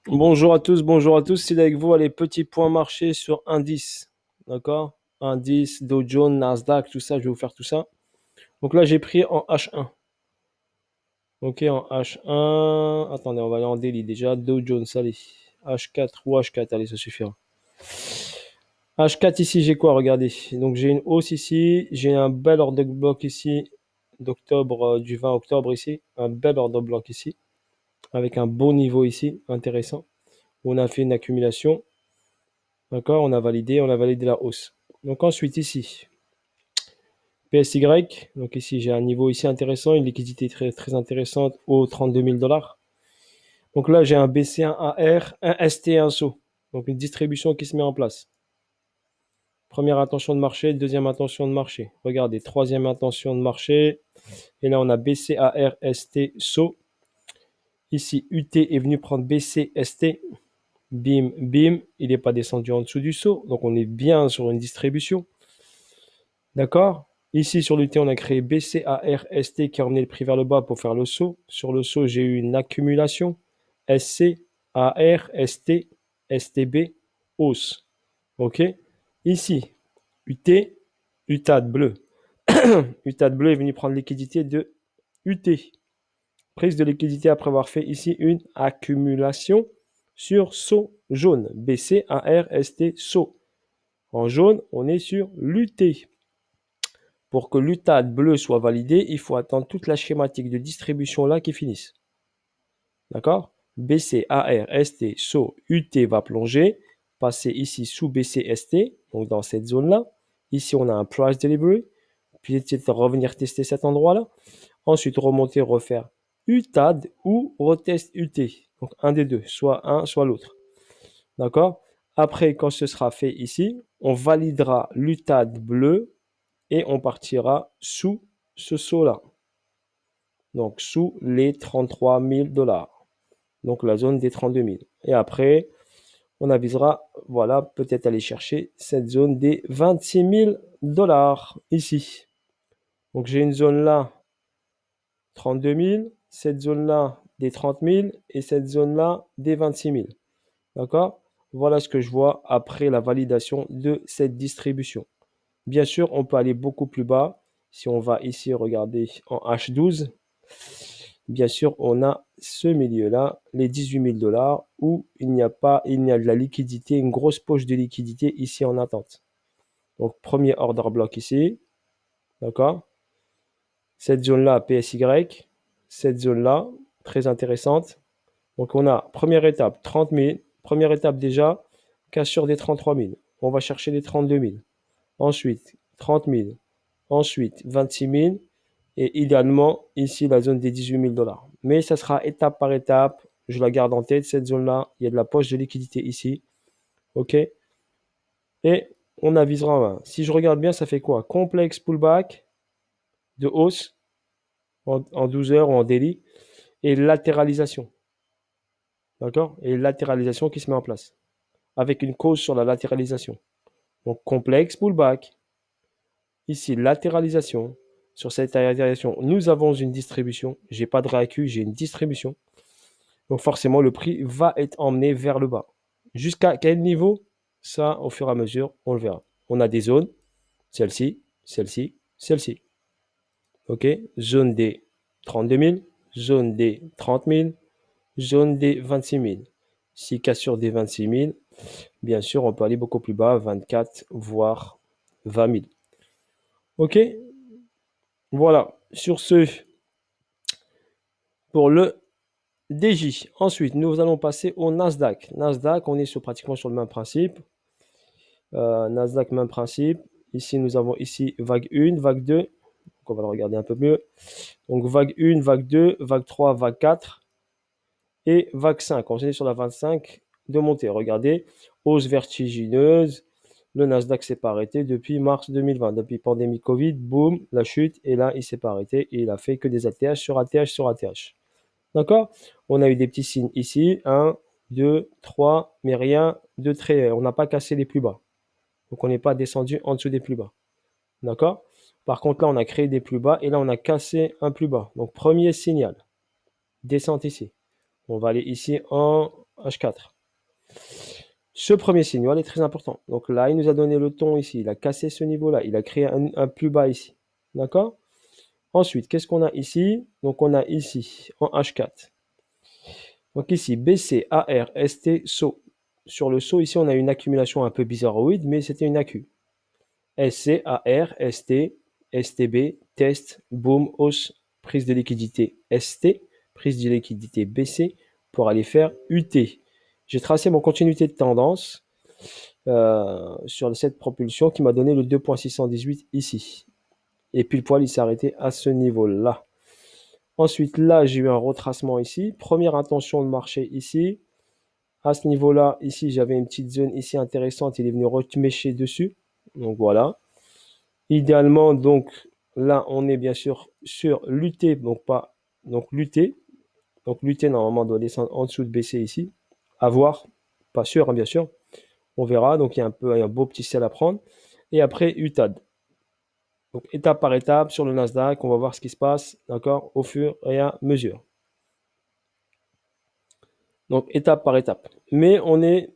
Bonjour à tous. C'est avec vous les petits points marché sur indice. D'accord? Indice, Dow Jones, Nasdaq, tout ça, je vais vous faire tout ça. Donc là, j'ai pris en H1. Ok, en H1. Attendez, on va aller en daily déjà. Dow Jones, allez. H4 ou H4, allez, ça suffira. H4 ici, j'ai quoi? Regardez. Donc j'ai une hausse ici. J'ai un bel order block ici d'octobre, du 20 octobre ici. Un bel order block ici. Avec un bon niveau ici, intéressant. On a fait une accumulation. D'accord, on a validé la hausse. Donc ensuite ici, PSY, donc ici j'ai un niveau ici intéressant, une liquidité très, très intéressante aux 32 000 dollars. Donc là j'ai un BC1 AR, un ST et un SO. Donc une distribution qui se met en place. Première intention de marché, deuxième intention de marché. Regardez, troisième intention de marché. Et là on a BC, AR, ST, SO. Ici UT est venu prendre BC, ST. Bim, bim. Il n'est pas descendu en dessous du SO. Donc on est bien sur une distribution. D'accord? Ici, sur l'UT, on a créé BCARST qui a emmené le prix vers le bas pour faire le saut. Sur le saut, j'ai eu une accumulation. SC, AR, ST, STB, hausse. OK? Ici, UT, UTAD bleu. UTAD bleu est venu prendre liquidité de UT. Prise de liquidité après avoir fait ici une accumulation sur saut jaune. BCARST, saut. En jaune, on est sur l'UT. Pour que l'UTAD bleu soit validé, il faut attendre toute la schématique de distribution là qui finisse. D'accord? BC, AR, ST, SO, UT va plonger, passer ici sous BC, ST, donc dans cette zone-là. Ici, on a un price delivery, puis revenir tester cet endroit-là. Ensuite, remonter, refaire UTAD ou retest UT. Donc un des deux, soit un, soit l'autre. D'accord? Après, quand ce sera fait ici, on validera l'UTAD bleu et on partira sous ce saut-là. Donc sous les 33 000 dollars. Donc la zone des 32 000. Et après, on avisera, voilà, peut-être aller chercher cette zone des 26 000 dollars ici. Donc j'ai une zone là, 32 000, cette zone là, des 30 000 et cette zone là, des 26 000. D'accord? Voilà ce que je vois après la validation de cette distribution. Bien sûr, on peut aller beaucoup plus bas. Si on va ici regarder en H12, bien sûr, on a ce milieu-là, les 18 000 dollars, où il y a de la liquidité, une grosse poche de liquidité ici en attente. Donc, premier order block ici, d'accord? Cette zone-là, PSY, cette zone-là, très intéressante. Donc, on a première étape, 30 000. Première étape déjà, cassure des 33 000. On va chercher les 32 000. Ensuite, 30 000. Ensuite, 26 000. Et idéalement, ici, la zone des 18 000 dollars. Mais ça sera étape par étape. Je la garde en tête, cette zone-là. Il y a de la poche de liquidité ici. OK? Et on avisera. Si je regarde bien, ça fait quoi? Complexe pullback de hausse en 12 heures ou en daily. Et latéralisation. D'accord? Et latéralisation qui se met en place. Avec une cause sur la latéralisation. Donc, complexe pullback. Ici, latéralisation. Sur cette latéralisation, nous avons une distribution. J'ai pas de réacu, j'ai une distribution. Donc forcément, le prix va être emmené vers le bas. Jusqu'à quel niveau? Ça, au fur et à mesure, on le verra. On a des zones, celle-ci, celle-ci, celle-ci. OK? Zone des 32 000, zone des 30 000, zone des 26 000. Si cassure des 26 000, bien sûr, on peut aller beaucoup plus bas, 24, voire 20 000. OK? Voilà. Sur ce, pour le DJ. Ensuite, nous allons passer au Nasdaq. Nasdaq, on est pratiquement sur le même principe. Nasdaq, même principe. Ici, nous avons ici vague 1, vague 2. Donc, on va le regarder un peu mieux. Donc, vague 1, vague 2, vague 3, vague 4 et vague 5. On est sur la 25 de montée. Regardez, hausse vertigineuse. Le Nasdaq s'est pas arrêté depuis mars 2020. Depuis pandémie Covid, boum, la chute. Et là, il s'est pas arrêté. Et il a fait que des ATH sur ATH sur ATH. D'accord? On a eu des petits signes ici. 1, 2, 3, mais rien de très... On n'a pas cassé les plus bas. Donc on n'est pas descendu en dessous des plus bas. D'accord? Par contre, là, on a créé des plus bas et là, on a cassé un plus bas. Donc premier signal, descente ici. On va aller ici en H4. Ce premier signal est très important. Donc là, il nous a donné le ton ici. Il a cassé ce niveau-là. Il a créé un plus bas ici. D'accord? Ensuite, qu'est-ce qu'on a ici? Donc on a ici, en H4. Donc ici, BC, AR, ST, SO. Sur le SO, ici, on a une accumulation un peu bizarroïde, mais c'était une accu. SC, AR, ST, STB, test, boom, hausse, prise de liquidité ST, prise de liquidité BC pour aller faire UT. J'ai tracé mon continuité de tendance sur cette propulsion qui m'a donné le 2.618 ici. Et puis le poil, il s'est arrêté à ce niveau-là. Ensuite, là, j'ai eu un retracement ici. Première intention de marché ici. À ce niveau-là, ici, j'avais une petite zone ici intéressante. Il est venu remécher dessus. Donc voilà. Idéalement, donc là, on est bien sûr sur l'UT, donc pas donc l'UT. Donc l'UT normalement doit descendre en dessous de BC ici. À voir, pas sûr, hein, bien sûr. On verra. Donc il y a un beau petit sel à prendre. Et après UTAD. Donc étape par étape sur le Nasdaq, on va voir ce qui se passe, d'accord, au fur et à mesure. Donc étape par étape. Mais on est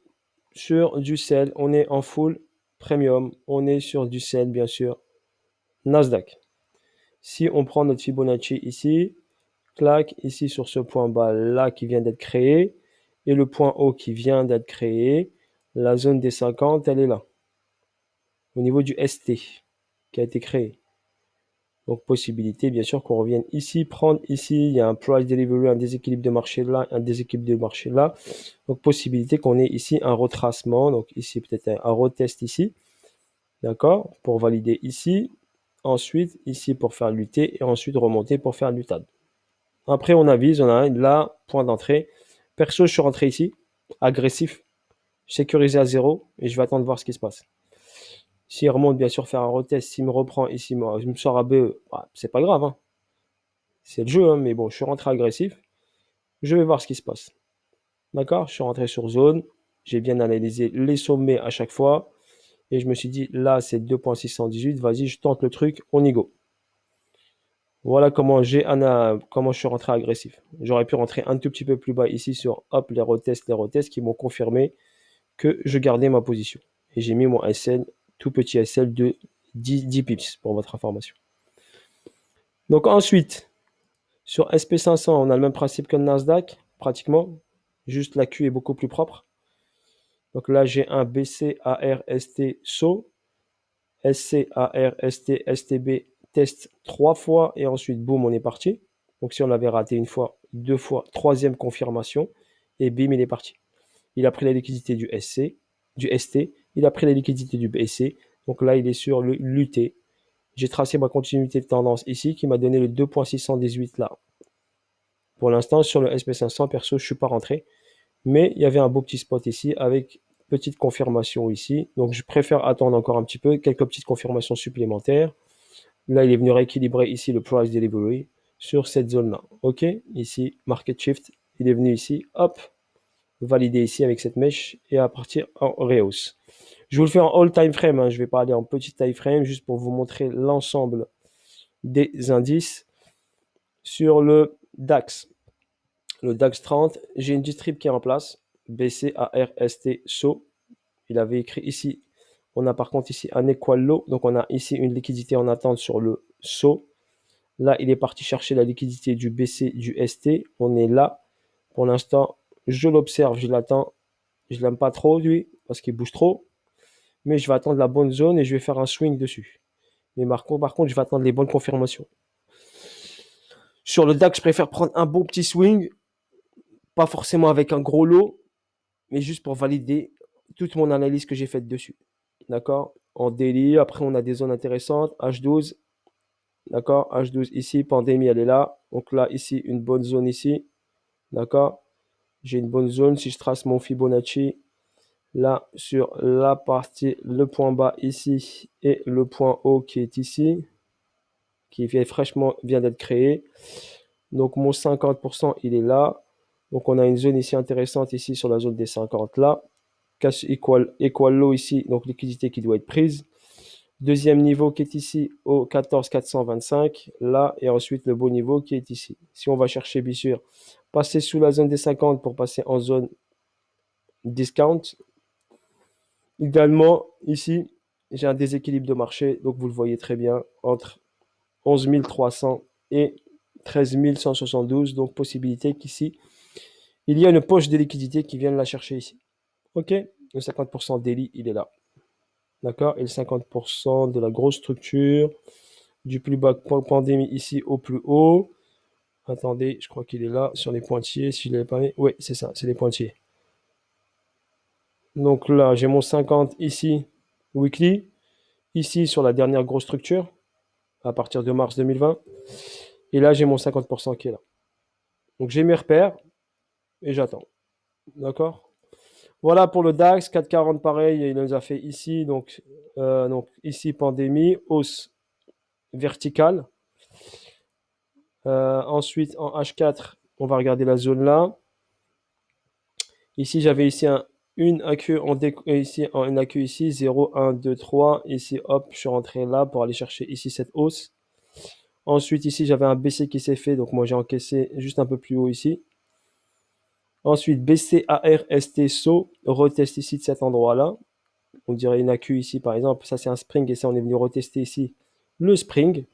sur du sell, on est en full premium, on est sur du sell bien sûr Nasdaq. Si on prend notre Fibonacci ici, clac, ici sur ce point bas là qui vient d'être créé, et le point haut qui vient d'être créé, la zone des 50, elle est là, au niveau du ST qui a été créé. Donc possibilité bien sûr qu'on revienne ici, prendre ici, il y a un price delivery, un déséquilibre de marché là, un déséquilibre de marché là. Donc possibilité qu'on ait ici un retracement, donc ici peut-être un retest ici, d'accord, pour valider ici, ensuite ici pour faire lutter et ensuite remonter pour faire l'UTAD. Après on avise, on a là, point d'entrée. Perso, je suis rentré ici, agressif, sécurisé à 0 et je vais attendre de voir ce qui se passe. S'il remonte, bien sûr, faire un retest, s'il me reprend ici, moi, je me sors à BE, bah, c'est pas grave, hein. C'est le jeu, hein, mais bon, je suis rentré agressif. Je vais voir ce qui se passe. D'accord? Je suis rentré sur zone. J'ai bien analysé les sommets à chaque fois. Et je me suis dit, là, c'est 2.618. Vas-y, je tente le truc. On y go. Voilà comment comment je suis rentré agressif. J'aurais pu rentrer un tout petit peu plus bas ici sur hop, les retests qui m'ont confirmé que je gardais ma position. Et j'ai mis mon SL, tout petit SL de 10 pips pour votre information. Donc ensuite, sur SP500, on a le même principe que le Nasdaq, pratiquement. Juste la Q est beaucoup plus propre. Donc là, j'ai un BC, AR, ST, SO, SC, AR, ST, STB, test 3 fois et ensuite, boum, on est parti. Donc si on l'avait raté une fois, deux fois, troisième confirmation et bim, il est parti. Il a pris la liquidité du SC, du ST, il a pris la liquidité du BC. Donc là, il est sur le l'UT. J'ai tracé ma continuité de tendance ici qui m'a donné le 2.618 là. Pour l'instant, sur le SP500, perso, je ne suis pas rentré. Mais il y avait un beau petit spot ici avec petite confirmation ici. Donc je préfère attendre encore un petit peu, quelques petites confirmations supplémentaires. Là, il est venu rééquilibrer ici le price delivery sur cette zone-là. OK, ici, market shift, il est venu ici, hop, valider ici avec cette mèche et à partir en rehausse. Je vous le fais en all time frame, hein. Je ne vais pas aller en petit time frame juste pour vous montrer l'ensemble des indices. Sur le DAX, le DAX 30, j'ai une distrib qui est en place, BC, AR, ST, SO. Il avait écrit ici, on a par contre ici un equal low, donc on a ici une liquidité en attente sur le SO. Là, il est parti chercher la liquidité du BC, du ST. On est là. Pour l'instant, je l'observe, je l'attends. Je l'aime pas trop, lui, parce qu'il bouge trop. Mais je vais attendre la bonne zone et je vais faire un swing dessus. Mais par contre, je vais attendre les bonnes confirmations. Sur le DAX, je préfère prendre un bon petit swing, pas forcément avec un gros lot, mais juste pour valider toute mon analyse que j'ai faite dessus. D'accord? En daily, après on a des zones intéressantes, H12, d'accord? H12 ici, pandémie elle est là, donc là ici une bonne zone ici, d'accord? J'ai une bonne zone, si je trace mon Fibonacci, là sur la partie, le point bas ici et le point haut qui est ici, qui vient fraîchement vient d'être créé, donc mon 50% il est là, donc on a une zone ici intéressante ici sur la zone des 50 là, cash equal low ici, donc liquidité qui doit être prise. Deuxième niveau qui est ici au 14 425, là, et ensuite le beau niveau qui est ici. Si on va chercher bien sûr, passer sous la zone des 50 pour passer en zone discount. Idéalement, ici, j'ai un déséquilibre de marché, donc vous le voyez très bien, entre 11 300 et 13 172. Donc, possibilité qu'ici, il y a une poche de liquidité qui vient la chercher ici. OK? Le 50% daily, il est là. D'accord? Et le 50% de la grosse structure, du plus bas pandémie ici au plus haut. Attendez, je crois qu'il est là, sur les pointillés, si je l'avais pas mis. Oui, c'est ça, c'est les pointillés. Donc là, j'ai mon 50 ici, weekly. Ici, sur la dernière grosse structure, à partir de mars 2020. Et là, j'ai mon 50% qui est là. Donc j'ai mes repères et j'attends. D'accord? Voilà pour le DAX, 440 pareil, il nous a fait ici, donc ici pandémie, hausse verticale. Ensuite en H4, on va regarder la zone là. Ici j'avais ici une AQ ici en une AQ ici 0, 1, 2, 3. Ici hop, je suis rentré là pour aller chercher ici cette hausse. Ensuite ici j'avais un BC qui s'est fait, donc moi j'ai encaissé juste un peu plus haut ici. Ensuite BC AR ST SO, retest ici de cet endroit là. On dirait une AQ ici par exemple, ça c'est un spring et ça on est venu retester ici le spring,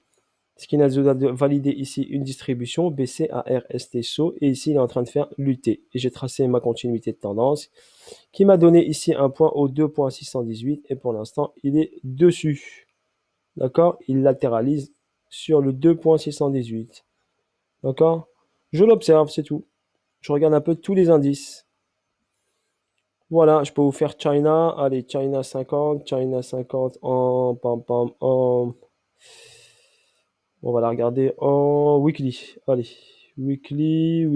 ce qui nous a validé ici une distribution BC AR ST SO et ici il est en train de faire lutter et j'ai tracé ma continuité de tendance qui m'a donné ici un point au 2.618 et pour l'instant il est dessus, d'accord, il latéralise sur le 2.618, d'accord, je l'observe, c'est tout, je regarde un peu tous les indices. Voilà, je peux vous faire China. Allez, China 50 en pam pam en. On va la regarder en weekly. Allez, weekly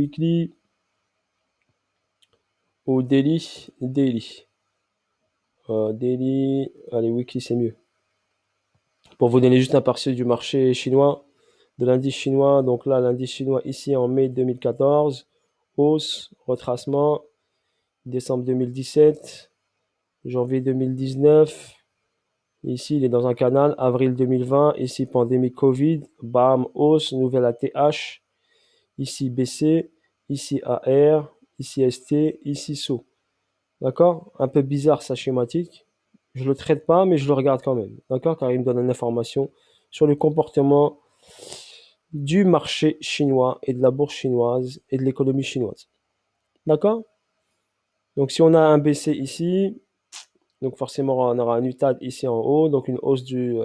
ou daily. Daily, allez, weekly c'est mieux. Pour vous donner juste un aperçu du marché chinois, de l'indice chinois. Donc là, l'indice chinois ici en mai 2014, hausse, retracement, décembre 2017, janvier 2019. Ici, il est dans un canal, avril 2020. Ici, pandémie Covid. Bam, hausse, nouvelle ATH. Ici, BC. Ici, AR. Ici, ST. Ici, SO. D'accord? Un peu bizarre, sa schématique. Je le traite pas, mais je le regarde quand même. D'accord? Car il me donne une information sur le comportement du marché chinois et de la bourse chinoise et de l'économie chinoise. D'accord? Donc, si on a un BC ici, donc forcément, on aura un UTAD ici en haut, donc une hausse de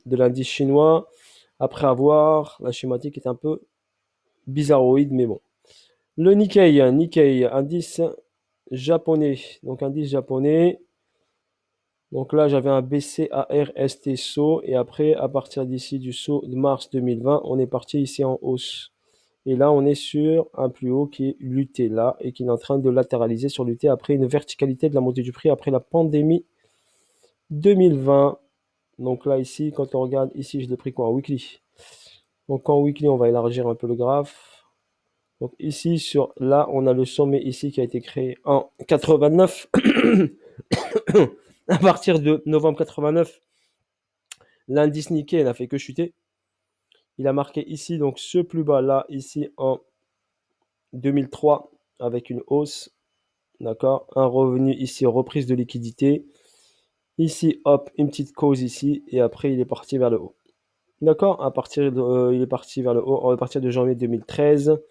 l'indice chinois. Après avoir, la schématique est un peu bizarroïde, mais bon. Le Nikkei, indice japonais. Donc indice japonais. Donc là, j'avais un BCAR-ST SO. Et après, à partir d'ici du saut de mars 2020, on est parti ici en hausse. Et là, on est sur un plus haut qui est l'UT là et qui est en train de latéraliser sur l'UT après une verticalité de la montée du prix après la pandémie 2020. Donc là, ici, quand on regarde, ici, je l'ai pris quoi en weekly. Donc en weekly, on va élargir un peu le graphe. Donc ici, là, on a le sommet ici qui a été créé en 89. À partir de novembre 89, l'indice Nikkei n'a fait que chuter. Il a marqué ici, donc ce plus bas là, ici en 2003, avec une hausse. D'accord? Un revenu ici, reprise de liquidité. Ici, hop, une petite cause ici. Et après, il est parti vers le haut. D'accord? Il est parti vers le haut à partir de janvier 2013.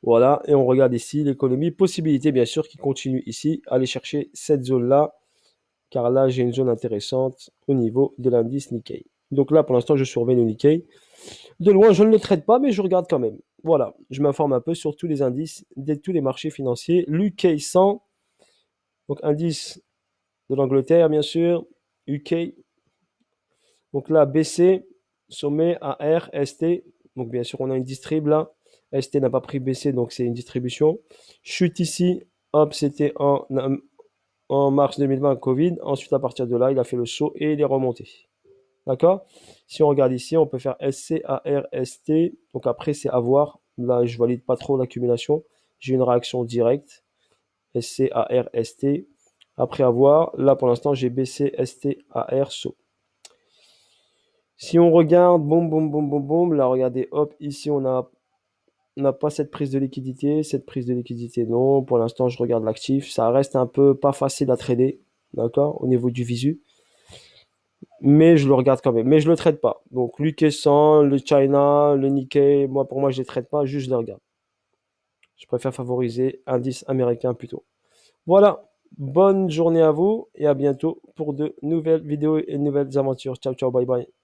Voilà, et on regarde ici l'économie. Possibilité, bien sûr, qui continue ici. Aller chercher cette zone-là, car là, j'ai une zone intéressante au niveau de l'indice Nikkei. Donc là, pour l'instant, je surveille le Nikkei. De loin, je ne le traite pas, mais je regarde quand même. Voilà, je m'informe un peu sur tous les indices de tous les marchés financiers. L'UK 100, donc indice de l'Angleterre, bien sûr. UK, donc là, BC, sommet AR, ST. Donc bien sûr, on a une distrib là. ST n'a pas pris BC, donc c'est une distribution. Chute ici, hop, c'était en mars 2020, Covid. Ensuite, à partir de là, il a fait le saut et il est remonté. D'accord? Si on regarde ici, on peut faire SC, AR, ST. Donc après, c'est à voir. Là, je valide pas trop l'accumulation. J'ai une réaction directe. SC, AR, ST. Après avoir, là pour l'instant, j'ai BC, ST, AR, saut. Si on regarde, boum, boum, boum, boum, boum, là regardez, hop, ici on a on n'a pas cette prise de liquidité, cette prise de liquidité, non. Pour l'instant, je regarde l'actif. Ça reste un peu pas facile à trader, d'accord, au niveau du visu. Mais je le regarde quand même. Mais je le trade pas. Donc, l'UK 100, le China, le Nikkei, moi, pour moi, je les trade pas, juste je les regarde. Je préfère favoriser indice américain plutôt. Voilà. Bonne journée à vous et à bientôt pour de nouvelles vidéos et de nouvelles aventures. Ciao, ciao, bye bye.